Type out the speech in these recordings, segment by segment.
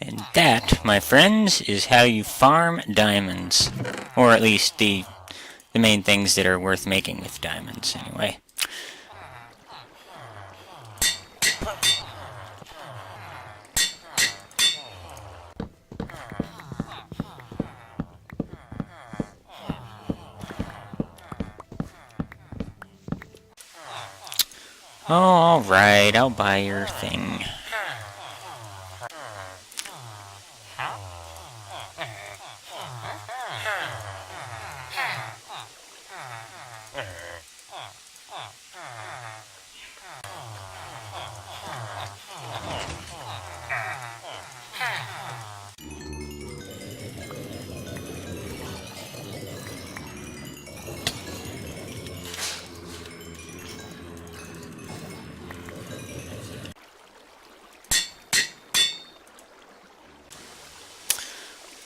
And that, my friends, is how you farm diamonds. Or at least the main things that are worth making with diamonds, anyway. Oh, alright, I'll buy your thing.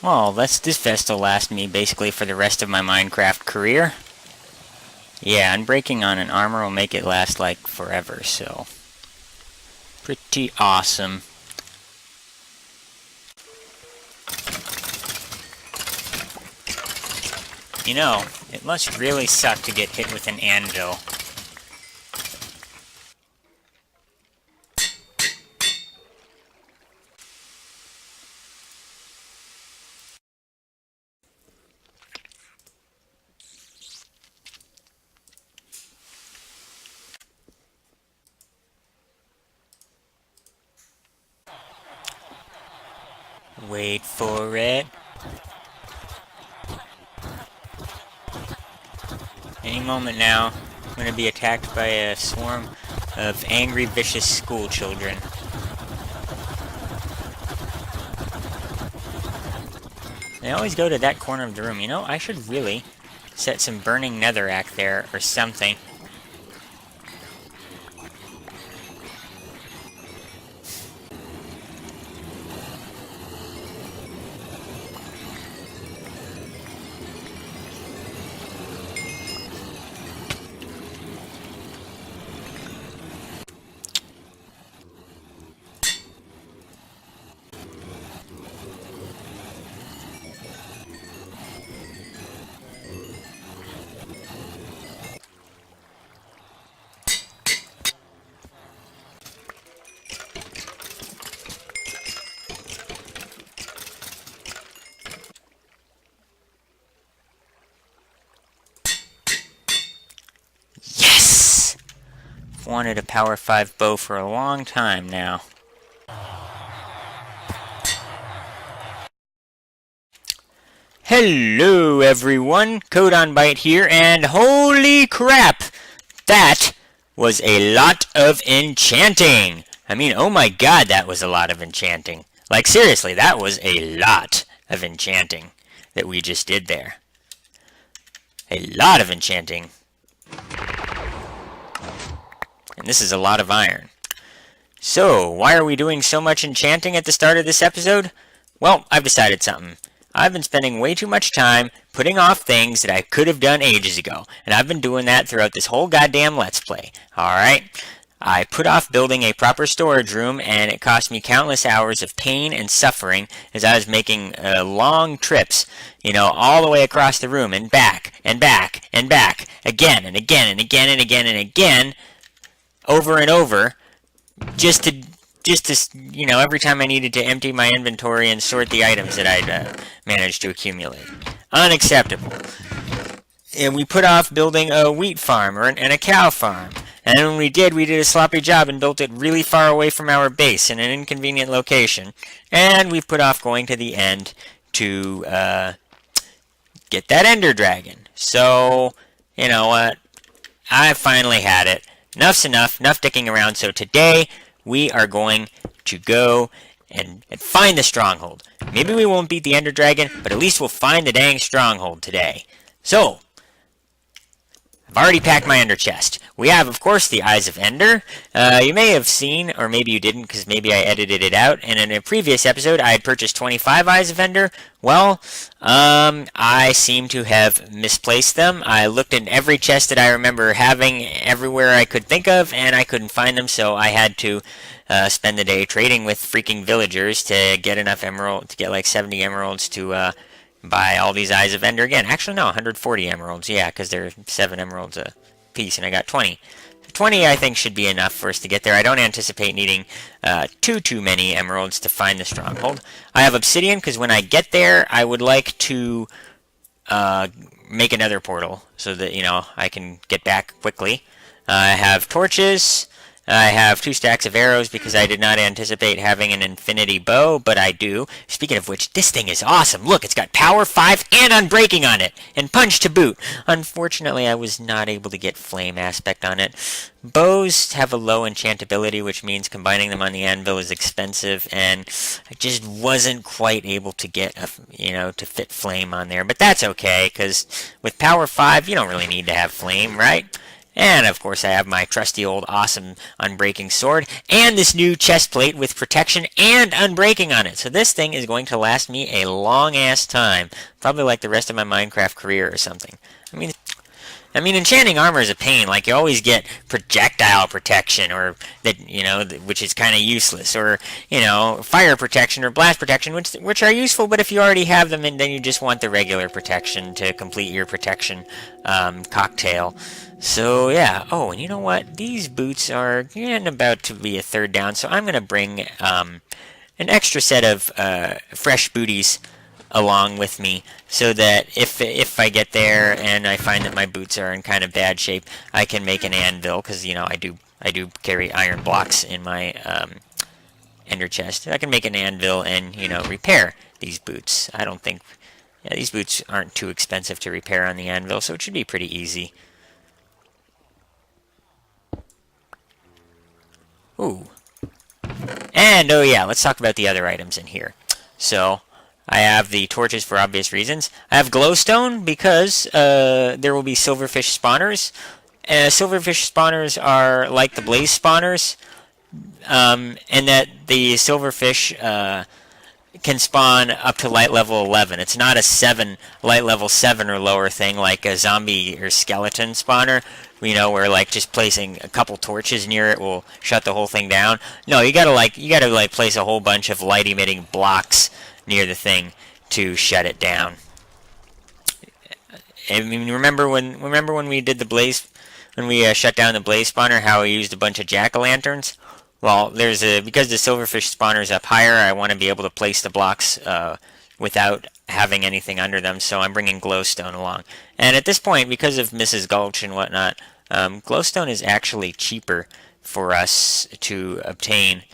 Well, this vest will last me basically for the rest of my Minecraft career. Yeah, unbreaking on an armor will make it last like forever, so pretty awesome. You know, it must really suck to get hit with an anvil. Wait for it. Any moment now, I'm going to be attacked by a swarm of angry, vicious school children. They always go to that corner of the room. You know, I should really set some burning netherrack there or something. Wanted a Power 5 bow for a long time now. Hello everyone, CodeOnBite here, and holy crap! That was a lot of enchanting! I mean, oh my god, that was a lot of enchanting. Like seriously, that was a lot of enchanting that we just did there. A lot of enchanting. And this is a lot of iron. So, why are we doing so much enchanting at the start of this episode? Well, I've decided something. I've been spending way too much time putting off things that I could have done ages ago. And I've been doing that throughout this whole goddamn Let's Play. Alright? I put off building a proper storage room, and it cost me countless hours of pain and suffering as I was making long trips, you know, all the way across the room and back, and back, and back, again, and again, and again, and again, and again, over and over, just to, you know, every time I needed to empty my inventory and sort the items that I'd managed to accumulate. Unacceptable. And we put off building a wheat farm and a cow farm. And when we did a sloppy job and built it really far away from our base in an inconvenient location. And we put off going to the end to get that ender dragon. So, you know what? I finally had it. Enough's enough dicking around. So today, we are going to go and find the Stronghold. Maybe we won't beat the Ender Dragon, but at least we'll find the dang Stronghold today. So, I've already packed my Ender chest. We have, of course, the Eyes of Ender. You may have seen, or maybe you didn't, because maybe I edited it out. And in a previous episode, I had purchased 25 Eyes of Ender. Well, I seem to have misplaced them. I looked in every chest that I remember having everywhere I could think of, and I couldn't find them, so I had to spend the day trading with freaking villagers to get enough emerald, to get like 70 emeralds to buy all these Eyes of Ender again. Actually, no, 140 emeralds. Yeah, because they're 7 emeralds a piece, and I got 20. 20, I think, should be enough for us to get there. I don't anticipate needing too many emeralds to find the stronghold. I have obsidian, because when I get there, I would like to make another portal so that, I can get back quickly. I have torches. I have 2 stacks of arrows because I did not anticipate having an infinity bow, but I do. Speaking of which, this thing is awesome. Look, it's got power 5 and unbreaking on it, and punch to boot. Unfortunately, I was not able to get flame aspect on it. Bows have a low enchantability, which means combining them on the anvil is expensive, and I just wasn't quite able to get, to fit flame on there. But that's okay, because with power 5, you don't really need to have flame, right? And, of course, I have my trusty old awesome unbreaking sword, and this new chest plate with protection and unbreaking on it. So this thing is going to last me a long-ass time. Probably like the rest of my Minecraft career or something. I mean, enchanting armor is a pain. Like, you always get projectile protection, or that, which is kind of useless, or, fire protection or blast protection, which are useful, but if you already have them, and then you just want the regular protection to complete your protection cocktail. So, yeah. Oh, and you know what? These boots are getting about to be a third down, so I'm going to bring an extra set of fresh booties along with me, so that if I get there and I find that my boots are in kind of bad shape, I can make an anvil, because I do carry iron blocks in my ender chest. I can make an anvil and repair these boots. I don't think these boots aren't too expensive to repair on the anvil, so it should be pretty easy. Ooh. And oh yeah, let's talk about the other items in here. So I have the torches for obvious reasons. I have glowstone because there will be silverfish spawners. Silverfish spawners are like the blaze spawners, and that the silverfish can spawn up to light level 11. It's not a light level 7 or lower thing like a zombie or skeleton spawner, where like just placing a couple torches near it will shut the whole thing down. No, you gotta place a whole bunch of light emitting blocks near the thing to shut it down. I mean, remember when we did the blaze, when we shut down the blaze spawner, how we used a bunch of jack-o'-lanterns? Well, because the silverfish spawner's up higher, I want to be able to place the blocks without having anything under them, so I'm bringing glowstone along. And at this point, because of Mrs. Gulch and whatnot, glowstone is actually cheaper for us to obtain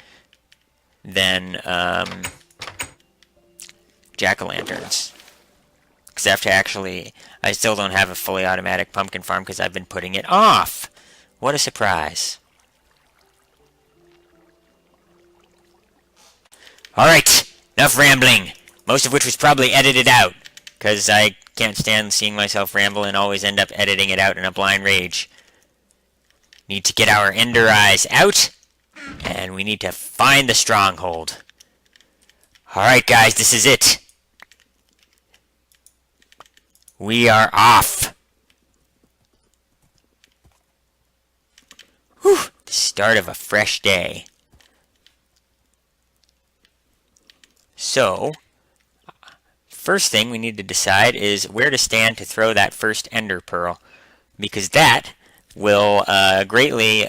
than jack-o'-lanterns. Because I still don't have a fully automatic pumpkin farm because I've been putting it off. What a surprise. Alright, enough rambling. Most of which was probably edited out, because I can't stand seeing myself ramble and always end up editing it out in a blind rage. Need to get our ender eyes out, and we need to find the stronghold. Alright guys, this is it. We are off. Whew, the start of a fresh day. So, first thing we need to decide is where to stand to throw that first ender pearl, because that will greatly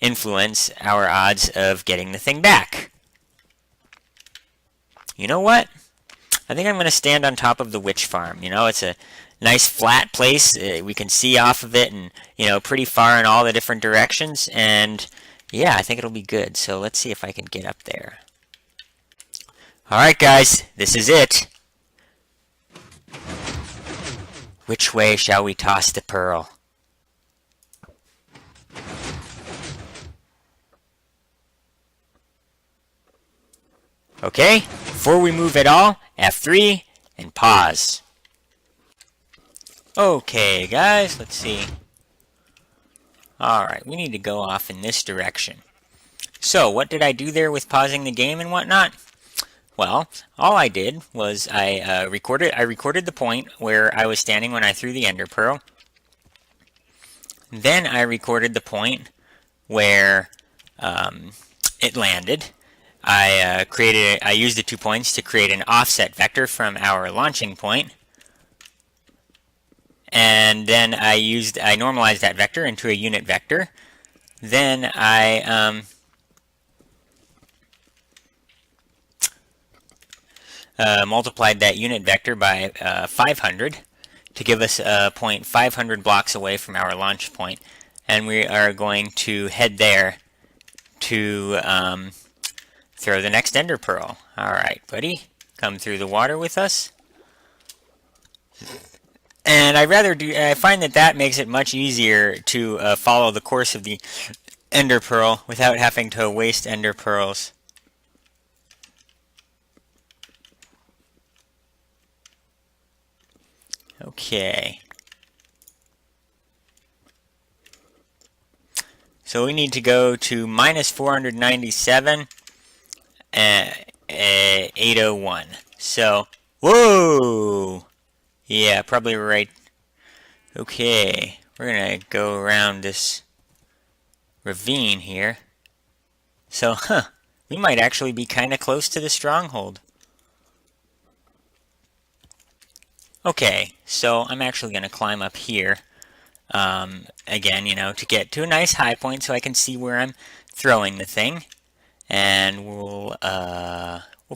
influence our odds of getting the thing back. You know what? I think I'm going to stand on top of the witch farm. It's a nice flat place. We can see off of it and, pretty far in all the different directions. And, yeah, I think it'll be good. So let's see if I can get up there. Alright, guys. This is it. Which way shall we toss the pearl? Okay, before we move at all, F3 and pause. Okay, guys, let's see. Alright, we need to go off in this direction. So, what did I do there with pausing the game and whatnot? Well, all I did was I recorded the point where I was standing when I threw the ender pearl. Then I recorded the point where it landed. I used the 2 points to create an offset vector from our launching point. And then I normalized that vector into a unit vector. Then I multiplied that unit vector by 500 to give us a point 500 blocks away from our launch point. And we are going to head there to throw the next ender pearl. Alright, buddy, come through the water with us. And I find that makes it much easier to follow the course of the ender pearl without having to waste ender pearls. Okay. So we need to go to minus 497 and 801. So, whoa! Yeah, probably right. Okay, we're gonna go around this ravine here. So, we might actually be kind of close to the stronghold. Okay, so I'm actually gonna climb up here. Again, to get to a nice high point so I can see where I'm throwing the thing. And we'll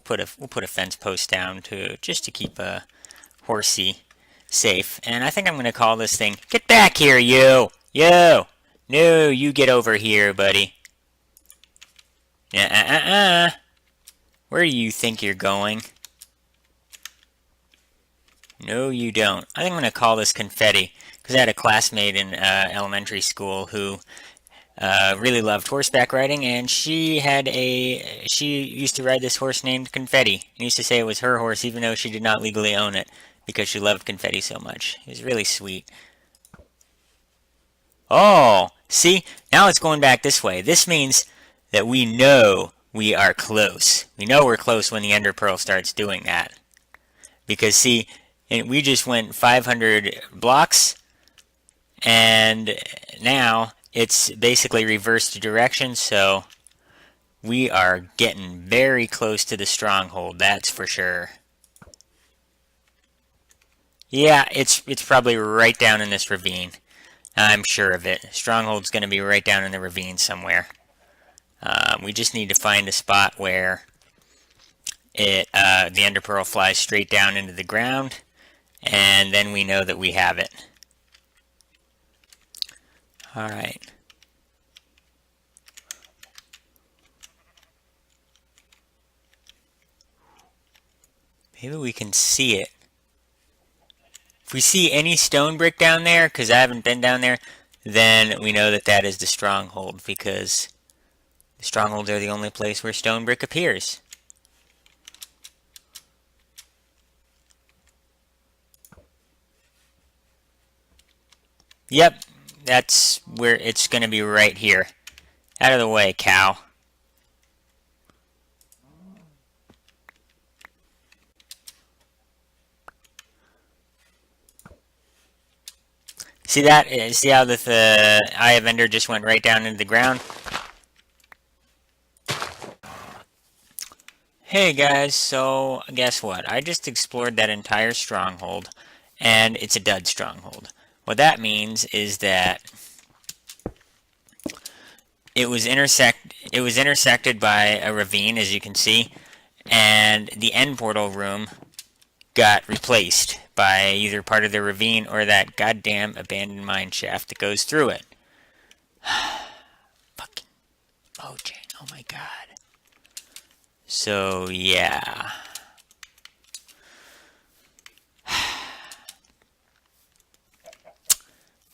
put a fence post down just to keep a horsey safe. And I think I'm gonna call this thing, get back here, you! No, you get over here, buddy. Where do you think you're going? No, you don't. I think I'm gonna call this confetti, because I had a classmate in elementary school who really loved horseback riding, and she used to ride this horse named Confetti, and used to say it was her horse even though she did not legally own it, because she loved confetti so much. It was really sweet. Oh, see? Now it's going back this way. This means that we know we are close. We know we're close when the ender pearl starts doing that. Because, see, we just went 500 blocks, and now it's basically reversed direction, so we are getting very close to the stronghold, that's for sure. Yeah, it's probably right down in this ravine. I'm sure of it. Stronghold's going to be right down in the ravine somewhere. We just need to find a spot where the ender pearl flies straight down into the ground, and then we know that we have it. Alright. Maybe we can see it. If we see any stone brick down there, because I haven't been down there, then we know that that is the stronghold, because the strongholds are the only place where stone brick appears. Yep, that's where it's going to be, right here. Out of the way, cow. See that? See how the Eye of Ender just went right down into the ground? Hey guys, so guess what? I just explored that entire stronghold, and it's a dud stronghold. What that means is that it was intersected by a ravine, as you can see, and the end portal room got replaced by either part of the ravine or that goddamn abandoned mine shaft that goes through it. Fucking Mojang, oh my god. So, yeah.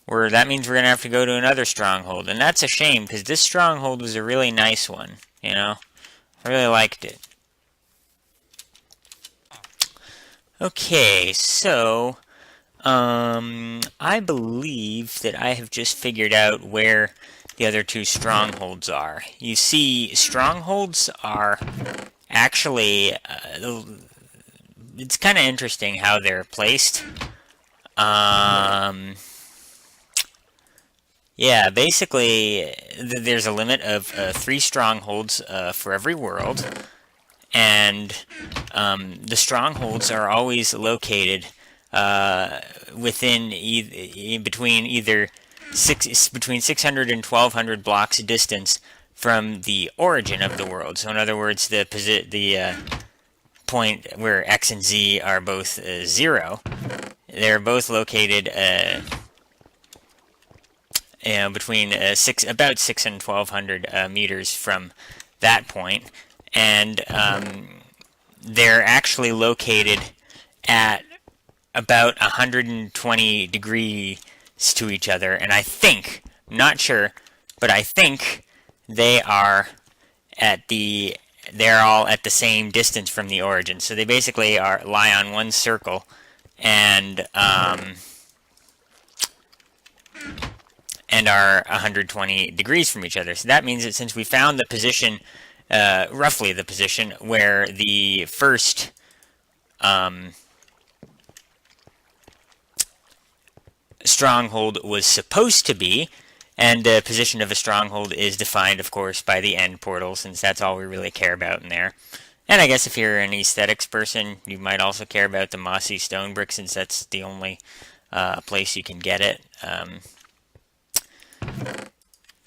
That means we're going to have to go to another stronghold, and that's a shame, because this stronghold was a really nice one, I really liked it. Okay, so I believe that I have just figured out where the other two strongholds are. You see, strongholds are actually, it's kind of interesting how they're placed. Yeah, basically, there's a limit of 3 strongholds for every world, and the strongholds are always located within between either between 600 and 1200 blocks distance from the origin of the world. So in other words, the point where x and z are both 0, they're both located between about 6 and 1200 meters from that point, and they're actually located at about 120 degrees to each other, and I think, I'm not sure, but I think they're all at the same distance from the origin. So they basically lie on one circle, and are 120 degrees from each other. So that means that since we found the position, roughly the position where the first stronghold was supposed to be, and the position of a stronghold is defined, of course, by the end portal, since that's all we really care about in there. And I guess if you're an aesthetics person, you might also care about the mossy stone brick, since that's the only place you can get it.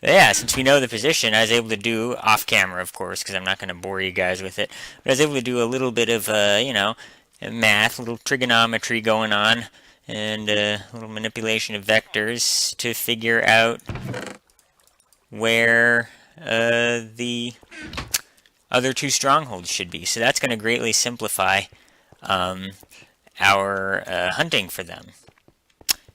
Yeah, since we know the position, I was able to do, off camera of course, because I'm not going to bore you guys with it, but I was able to do a little bit of, math, a little trigonometry going on, and a little manipulation of vectors to figure out where the other two strongholds should be. So that's going to greatly simplify our hunting for them.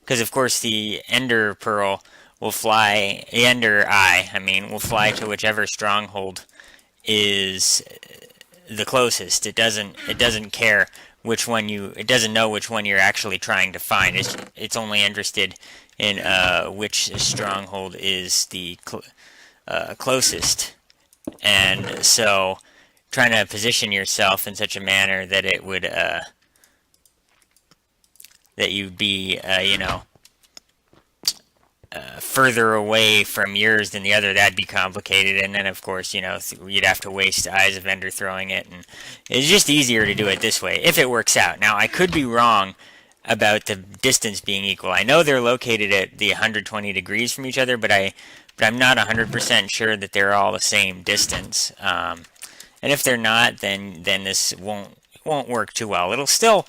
Because of course the Ender Pearl will fly, the Ender Eye, will fly to whichever stronghold is the closest. It doesn't care which one it doesn't know which one you're actually trying to find. It's only interested in which stronghold is the closest. And so trying to position yourself in such a manner that it would that you'd be further away from yours than the other, that'd be complicated. And then of course, you'd have to waste Eyes of Ender throwing it, and it's just easier to do it this way if it works out. Now I could be wrong about the distance being equal. I know they're located at the 120 degrees from each other, but I'm not 100% sure that they're all the same distance. And if they're not, then this won't work too well. It'll still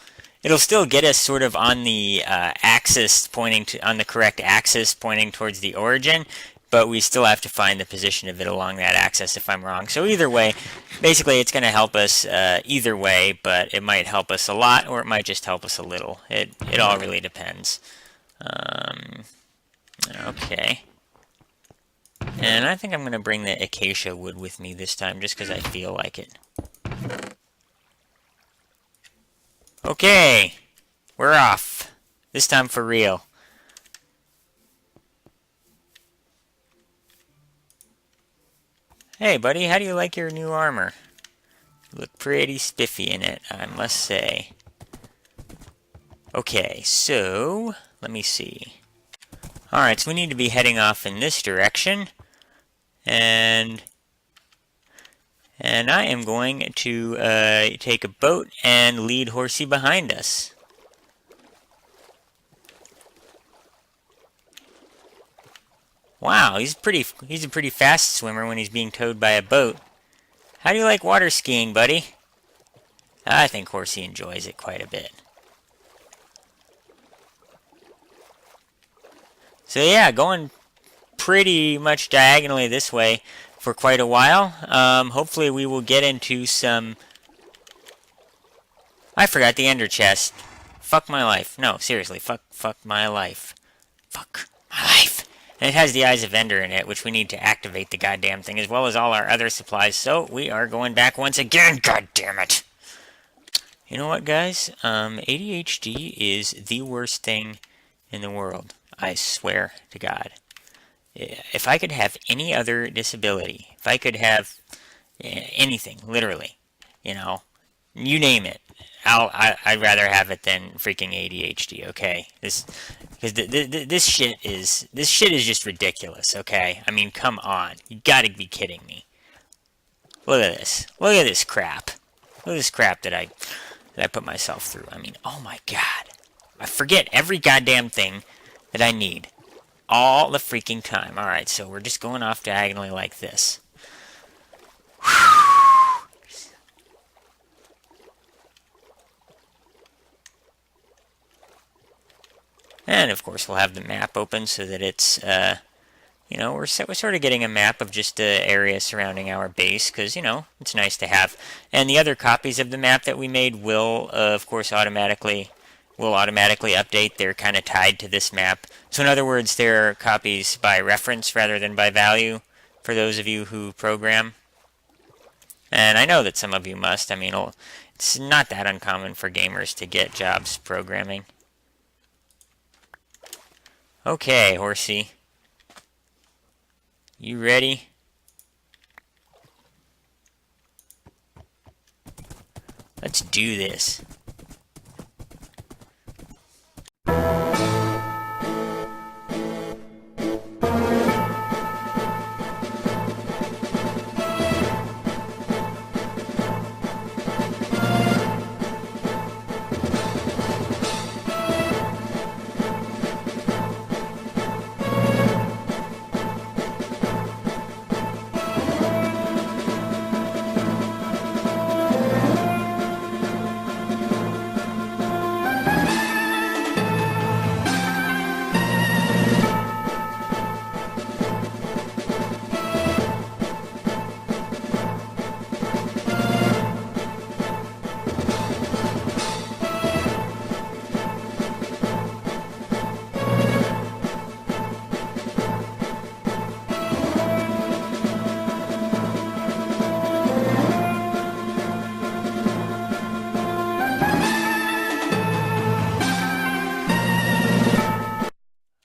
get us sort of on the on the correct axis pointing towards the origin, but we still have to find the position of it along that axis if I'm wrong. So either way, basically it's going to help us either way, but it might help us a lot or it might just help us a little. It all really depends. Okay. And I think I'm going to bring the acacia wood with me this time just because I feel like it. Okay, we're off. This time for real. Hey buddy, how do you like your new armor? You look pretty spiffy in it, I must say. Okay, so let me see. Alright, so we need to be heading off in this direction. And I am going to take a boat and lead Horsey behind us. Wow, he's a pretty fast swimmer when he's being towed by a boat. How do you like water skiing, buddy? I think Horsey enjoys it quite a bit. So yeah, going pretty much diagonally this way for quite a while. Hopefully we will get into some... I forgot the ender chest. Fuck my life. No, seriously, fuck my life. Fuck my life. And it has the Eyes of Ender in it, which we need to activate the goddamn thing, as well as all our other supplies, so we are going back once again, god damn it. You know what, guys? ADHD is the worst thing in the world. I swear to God. If I could have any other disability, if I could have anything, literally, you know, you name it, I'd rather have it than freaking ADHD. Okay, because this shit is just ridiculous. Okay, I mean, come on, you gotta be kidding me. Look at this. Look at this crap. Look at this crap that I put myself through. I mean, oh my god. I forget every goddamn thing that I need all the freaking time. Alright, so we're just going off diagonally like this. And of course we'll have the map open so that it's, you know, we're sort of getting a map of just the area surrounding our base, because, you know, it's nice to have. And the other copies of the map that we made will, of course, automatically update. They're kind of tied to this map. So in other words, they're copies by reference rather than by value for those of you who program. And I know that some of you must. I mean, it's not that uncommon for gamers to get jobs programming. Okay, horsey. You ready? Let's do this.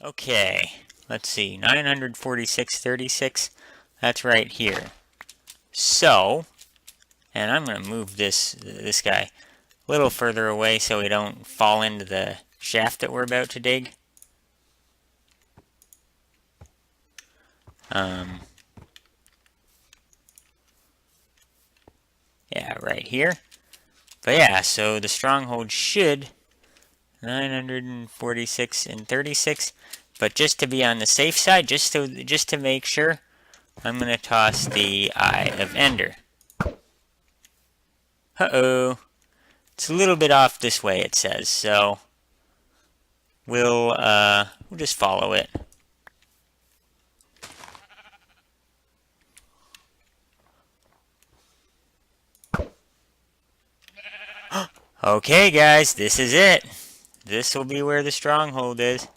Okay, let's see, 946.36, that's right here. So, and I'm going to move this guy a little further away so we don't fall into the shaft that we're about to dig. Yeah, right here. But yeah, so the stronghold should 946 and 36. But just to be on the safe side, just to make sure, I'm gonna toss the Eye of Ender. Uh-oh. It's a little bit off this way, it says, so we'll just follow it. Okay, guys, this is it. This will be where the stronghold is.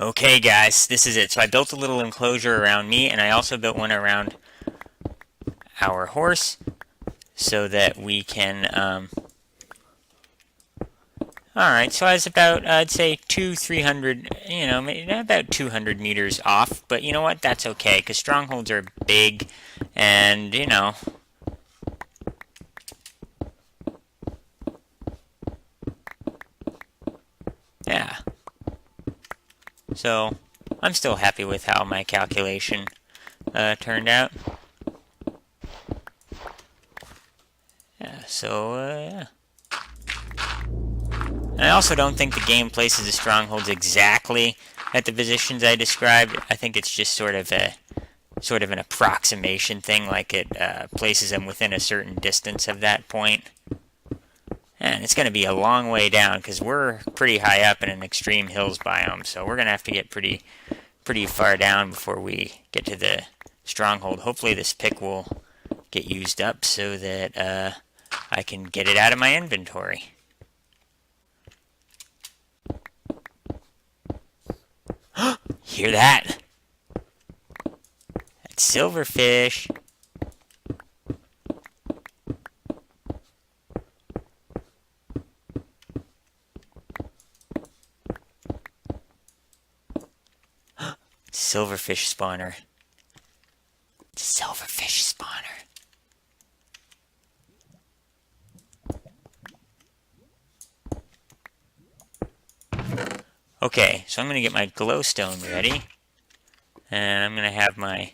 Okay, guys, this is it. So I built a little enclosure around me, and I also built one around our horse so that we can, Alright, so I was about, I'd say 300, you know, about 200 meters off, but you know what, that's okay, because strongholds are big, and, you know, yeah. So, I'm still happy with how my calculation turned out. Yeah, so, yeah. And I also don't think the game places the strongholds exactly at the positions I described. I think it's just sort of an approximation thing, like it places them within a certain distance of that point. And it's going to be a long way down because we're pretty high up in an extreme hills biome, so we're going to have to get pretty far down before we get to the stronghold. Hopefully this pick will get used up so that I can get it out of my inventory. Hear that? That's silverfish. silverfish spawner. It's a silverfish spawner. Okay, so I'm going to get my glowstone ready. And I'm going to have my...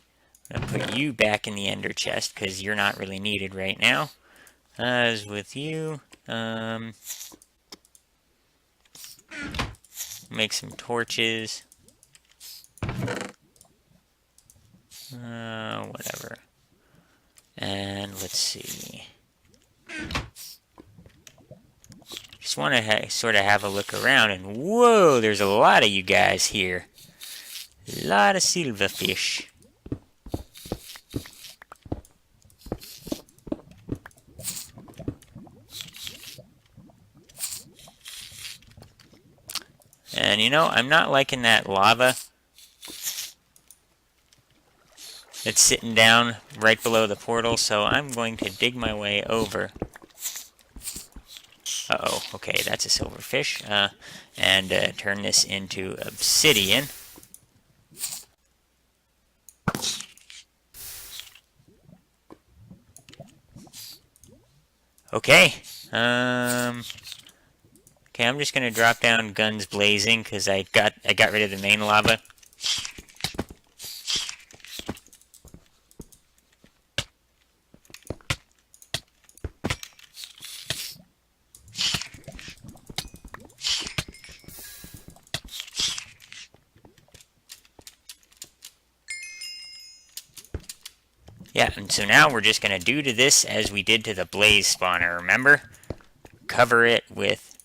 I'm going to put you back in the ender chest, because you're not really needed right now. As with you, make some torches. Whatever. And let's see. Just want to sort of have a look around, and whoa, there's a lot of you guys here. A lot of silverfish. And you know, I'm not liking that lava that's sitting down right below the portal, so I'm going to dig my way over. Uh-oh, okay, that's a silverfish. And turn this into obsidian. Okay, okay, I'm just gonna drop down guns blazing because I got rid of the main lava. Yeah, and so now we're just going to do to this as we did to the blaze spawner, remember? Cover it with...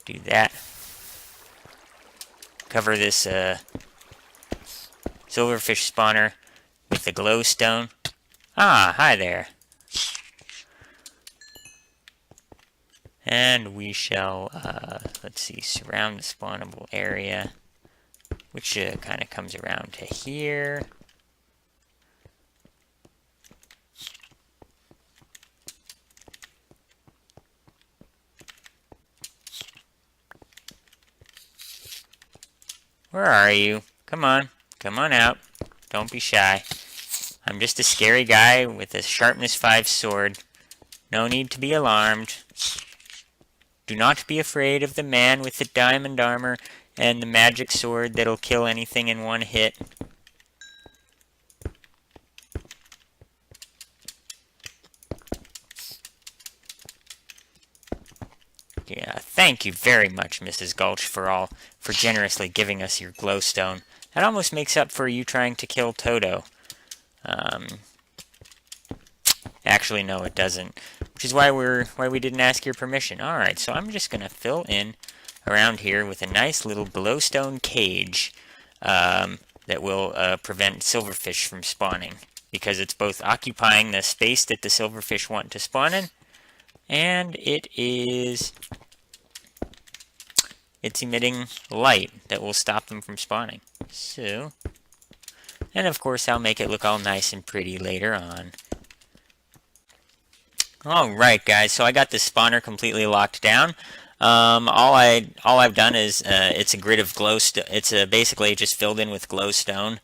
Do that. Cover this silverfish spawner with the glowstone. Ah, hi there. And we shall, let's see, surround the spawnable area, which kind of comes around to here. Where are you? Come on. Come on out. Don't be shy. I'm just a scary guy with a sharpness 5 sword. No need to be alarmed. Do not be afraid of the man with the diamond armor and the magic sword that'll kill anything in one hit. Yeah, thank you very much, Mrs. Gulch, for generously giving us your glowstone. That almost makes up for you trying to kill Toto. Actually, no, it doesn't. Which is why we didn't ask your permission. All right, so I'm just gonna fill in around here with a nice little glowstone cage that will prevent silverfish from spawning, because it's both occupying the space that the silverfish want to spawn in, and it's emitting light that will stop them from spawning. So, and of course I'll make it look all nice and pretty later on. Alright guys, so I got this spawner completely locked down. All I've done is it's a grid of glowstone. It's basically just filled in with glowstone,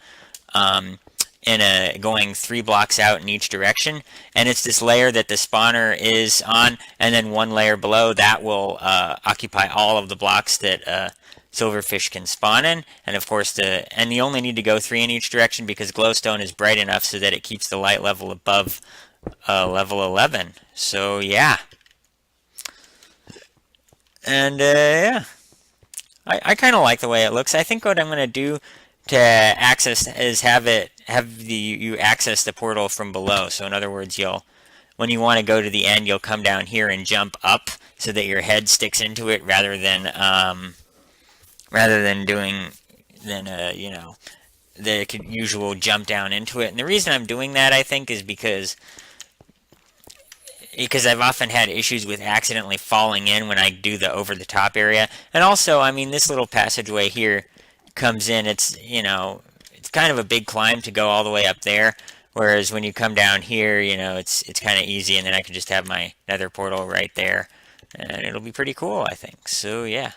going 3 blocks out in each direction, and it's this layer that the spawner is on, and then one layer below that will occupy all of the blocks that silverfish can spawn in, and of course you only need to go 3 in each direction because glowstone is bright enough so that it keeps the light level above level 11. So yeah. And yeah, I kind of like the way it looks. I think what I'm going to do to access is have you access the portal from below. So in other words, when you want to go to the end, you'll come down here and jump up so that your head sticks into it rather than doing the usual jump down into it. And the reason I'm doing that, I think, is because I've often had issues with accidentally falling in when I do the over-the-top area. And also, I mean, this little passageway here comes in. It's kind of a big climb to go all the way up there. Whereas when you come down here, it's kind of easy, and then I can just have my nether portal right there. And it'll be pretty cool, I think. So, yeah.